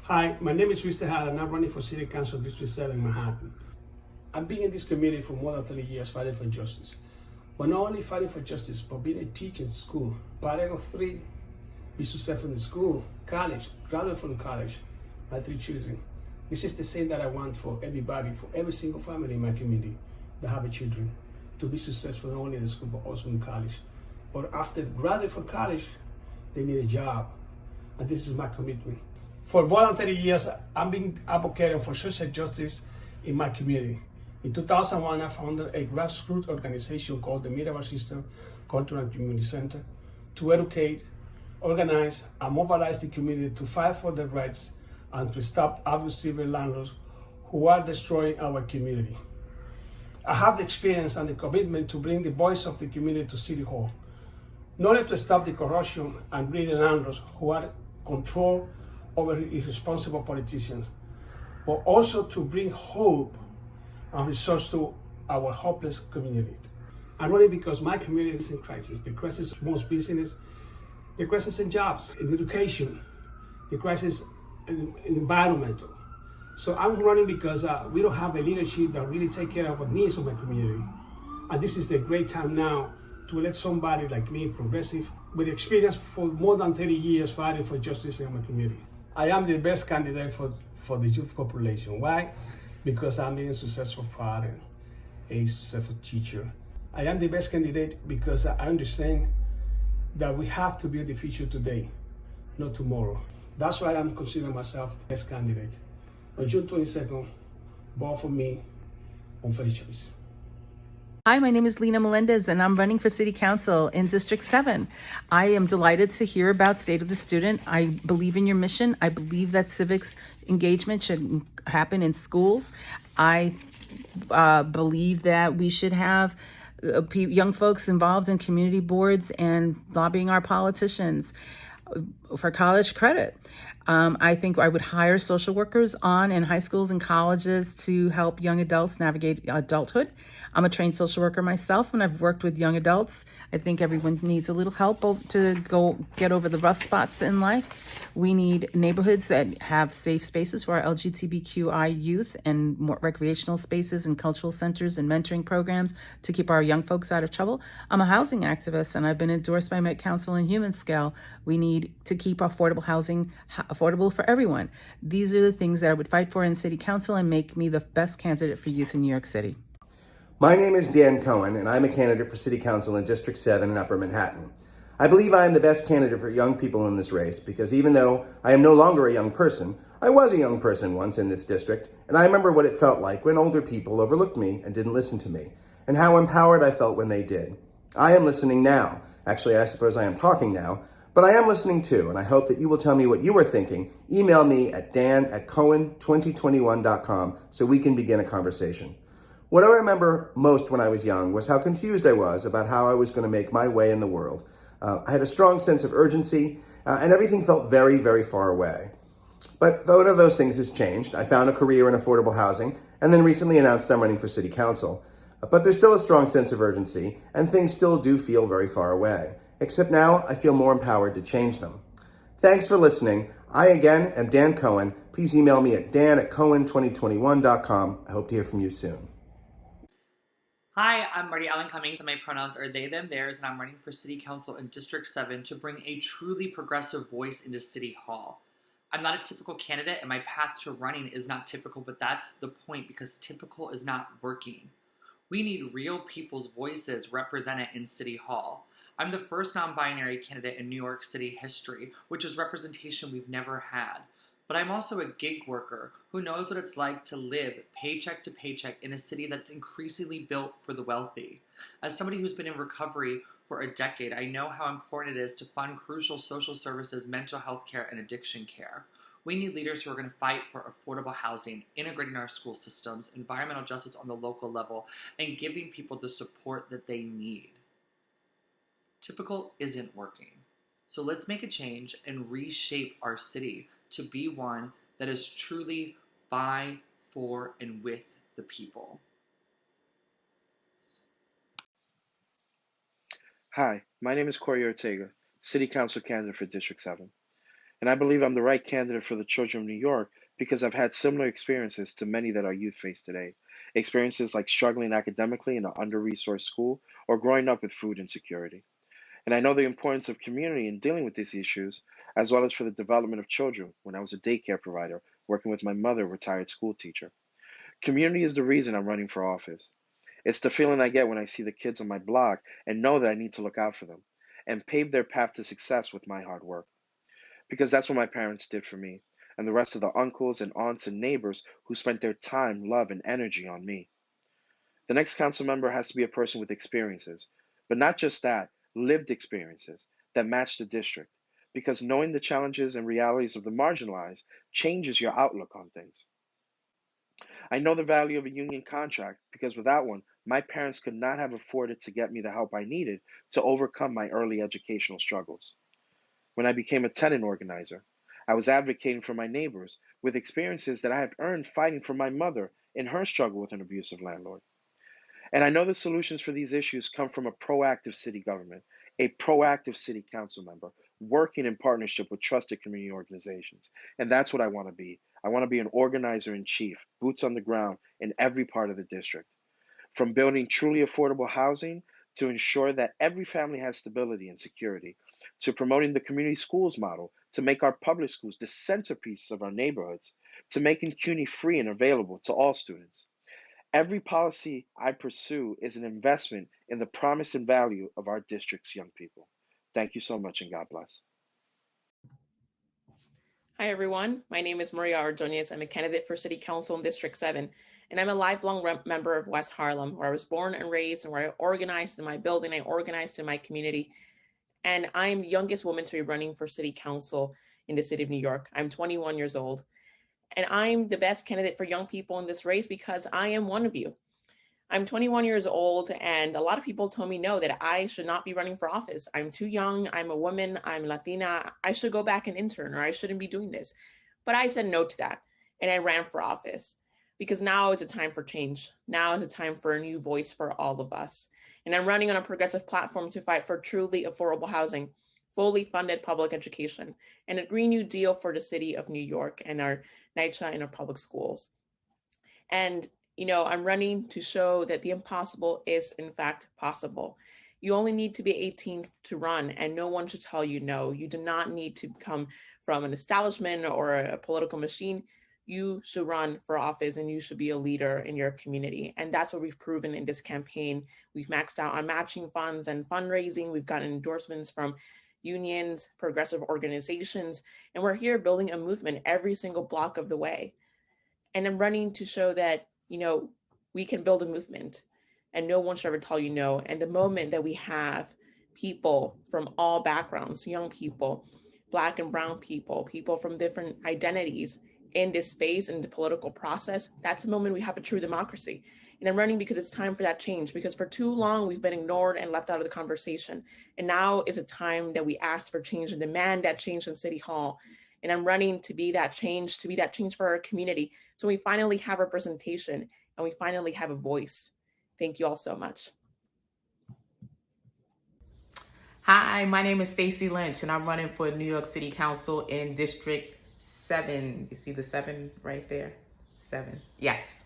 Hi, my name is Trista Hall and I'm running for City Council District 7 Manhattan. I've been in this community for more than 30 years fighting for justice. But not only fighting for justice, but being a teacher in school. Parent of three, be successful in school, college, graduate from college, my 3 children. This is the same that I want for everybody, for every single family in my community that have children, to be successful not only in school but also in college. But after they graduate from college, they need a job. And this is my commitment. For more than 30 years, I've been advocating for social justice in my community. In 2001, I founded a grassroots organization called the Mirabal System Cultural and Community Center to educate, organize, and mobilize the community to fight for their rights and to stop abusive landlords who are destroying our community. I have the experience and the commitment to bring the voice of the community to City Hall, not only to stop the corruption and greedy landlords who are controlled over irresponsible politicians, but also to bring hope and resource to our hopeless community. And only because my community is in crisis, the crisis of most business, the crisis in jobs, in education, the crisis in environmental. So I'm running because we don't have a leadership that really take care of the needs of my community. And this is the great time now to let somebody like me, progressive, with experience for more than 30 years fighting for justice in my community. I am the best candidate for the youth population. Why? Because I'm a successful father, a successful teacher. I am the best candidate because I understand that we have to build the future today, not tomorrow. That's why I'm considering myself the best candidate. On June 22nd, vote for me on Fair Choice. Hi, my name is Lena Mendez, and I'm running for City Council in District 7. I am delighted to hear about State of the Student. I believe in your mission. I believe that civics engagement should happen in schools. I believe that we should have young folks involved in community boards and lobbying our politicians for college credit. I think I would hire social workers on in high schools and colleges to help young adults navigate adulthood. I'm a trained social worker myself, and I've worked with young adults. I think everyone needs a little help to go get over the rough spots in life. We need neighborhoods that have safe spaces for our LGBTQI youth and more recreational spaces and cultural centers and mentoring programs to keep our young folks out of trouble. I'm a housing activist, and I've been endorsed by Met Council and Human Scale. We need to keep affordable housing affordable for everyone. These are the things that I would fight for in City Council and make me the best candidate for youth in New York City. My name is Dan Cohen, and I'm a candidate for City Council in District 7 in Upper Manhattan. I believe I am the best candidate for young people in this race because even though I am no longer a young person, I was a young person once in this district, and I remember what it felt like when older people overlooked me and didn't listen to me, and how empowered I felt when they did. I am listening now. Actually, I suppose I am talking now, but I am listening too, and I hope that you will tell me what you are thinking. Email me at dan@cohen2021.com so we can begin a conversation. What I remember most when I was young was how confused I was about how I was going to make my way in the world. I had a strong sense of urgency, and everything felt very, very far away. But one of those things has changed. I found a career in affordable housing, and then recently announced I'm running for City Council. But there's still a strong sense of urgency, and things still do feel very far away. Except now, I feel more empowered to change them. Thanks for listening. I, again, am Dan Cohen. Please email me at dan@cohen2021.com. I hope to hear from you soon. Hi, I'm Marty Cummings, and my pronouns are they, them, theirs, and I'm running for City Council in District 7 to bring a truly progressive voice into City Hall. I'm not a typical candidate, and my path to running is not typical, but that's the point because typical is not working. We need real people's voices represented in City Hall. I'm the first non-binary candidate in New York City history, which is representation we've never had. But I'm also a gig worker who knows what it's like to live paycheck to paycheck in a city that's increasingly built for the wealthy. As somebody who's been in recovery for a decade, I know how important it is to fund crucial social services, mental health care, and addiction care. We need leaders who are going to fight for affordable housing, integrating our school systems, environmental justice on the local level, and giving people the support that they need. Typical isn't working. So let's make a change and reshape our city to be one that is truly by, for, and with the people. Hi, my name is Cory Ortega, City Council candidate for District 7. And I believe I'm the right candidate for the children of New York because I've had similar experiences to many that our youth face today. Experiences like struggling academically in an under-resourced school or growing up with food insecurity. And I know the importance of community in dealing with these issues, as well as for the development of children when I was a daycare provider working with my mother, a retired school teacher. Community is the reason I'm running for office. It's the feeling I get when I see the kids on my block and know that I need to look out for them and pave their path to success with my hard work. Because that's what my parents did for me, and the rest of the uncles and aunts and neighbors who spent their time, love, and energy on me. The next council member has to be a person with experiences, but not just that, lived experiences that match the district. Because knowing the challenges and realities of the marginalized changes your outlook on things. I know the value of a union contract because without one, my parents could not have afforded to get me the help I needed to overcome my early educational struggles. When I became a tenant organizer, I was advocating for my neighbors with experiences that I had earned fighting for my mother in her struggle with an abusive landlord. And I know the solutions for these issues come from a proactive city government, a proactive city council member, working in partnership with trusted community organizations. And that's what I want to be. I want to be an organizer in chief, boots on the ground in every part of the district. From building truly affordable housing to ensure that every family has stability and security, to promoting the community schools model to make our public schools the centerpieces of our neighborhoods, to making CUNY free and available to all students. Every policy I pursue is an investment in the promise and value of our district's young people. Thank you so much and God bless. Hi, everyone. My name is Maria Ordonez. I'm a candidate for City Council in District 7, and I'm a lifelong member of West Harlem, where I was born and raised and where I organized in my building, I organized in my community. And I'm the youngest woman to be running for City Council in the city of New York. I'm 21 years old, and I'm the best candidate for young people in this race because I am one of you. I'm 21 years old, and a lot of people told me no, that I should not be running for office. I'm too young, I'm a woman, I'm Latina, I should go back and intern, or I shouldn't be doing this. But I said no to that, and I ran for office because now is a time for change. Now is a time for a new voice for all of us. And I'm running on a progressive platform to fight for truly affordable housing, fully funded public education, and a Green New Deal for the city of New York and our NYCHA and our public schools. And I'm running to show that the impossible is in fact possible. You only need to be 18 to run, and no one should tell you no. You do not need to come from an establishment or a political machine. You should run for office and you should be a leader in your community. And that's what we've proven in this campaign. We've maxed out on matching funds and fundraising. We've gotten endorsements from unions, progressive organizations, and we're here building a movement every single block of the way. And I'm running to show that we can build a movement and no one should ever tell you no. And the moment that we have people from all backgrounds, young people, Black and brown people, people from different identities in this space, in the political process, that's the moment we have a true democracy. And I'm running because it's time for that change, because for too long we've been ignored and left out of the conversation. And now is a time that we ask for change and demand that change in City Hall. And I'm running to be that change for our community. So we finally have representation and we finally have a voice. Thank you all so much. Hi, my name is Stacey Lynch, and I'm running for New York City Council in District 7. You see the 7 right there? 7. Yes.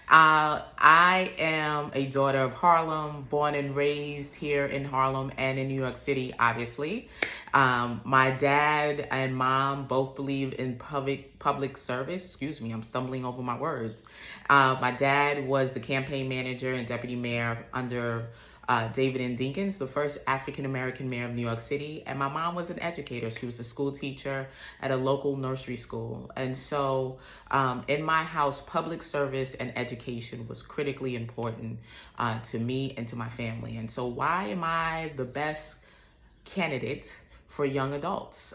I am a daughter of Harlem, born and raised here in Harlem and in New York City, obviously. My dad and mom both believe in public service. Excuse me, I'm stumbling over my words. My dad was the campaign manager and deputy mayor under David N. Dinkins, the first African-American mayor of New York City. And my mom was an educator. She was a school teacher at a local nursery school. And so in my house, public service and education was critically important to me and to my family. And so why am I the best candidate for young adults?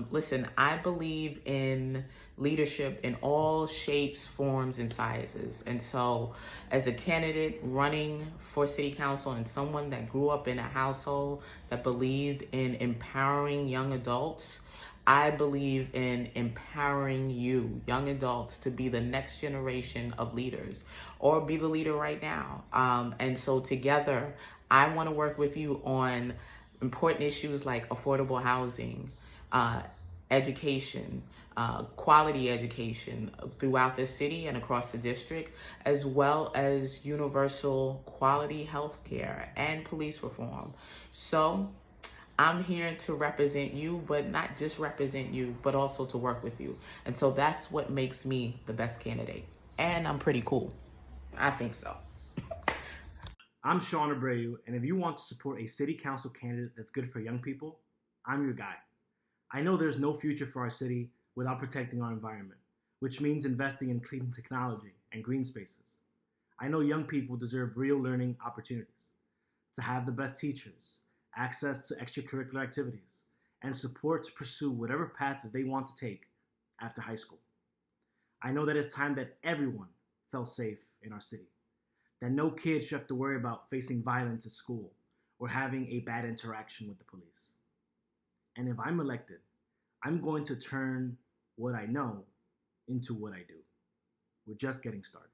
Listen, I believe in leadership in all shapes, forms, and sizes. And so as a candidate running for city council and someone that grew up in a household that believed in empowering young adults, I believe in empowering you, young adults, to be the next generation of leaders or be the leader right now. And so together, I want to work with you on important issues like affordable housing, education, quality education throughout the city and across the district, as well as universal quality health care and police reform. So I'm here to represent you, but not just represent you, but also to work with you. And so that's what makes me the best candidate. And I'm pretty cool. I think so. I'm Shawn Abreu, and if you want to support a city council candidate that's good for young people, I'm your guy. I know there's no future for our city without protecting our environment, which means investing in clean technology and green spaces. I know young people deserve real learning opportunities, to have the best teachers, access to extracurricular activities, and support to pursue whatever path that they want to take after high school. I know that it's time that everyone felt safe in our city, that no kid should have to worry about facing violence at school or having a bad interaction with the police. And if I'm elected, I'm going to turn what I know into what I do. We're just getting started.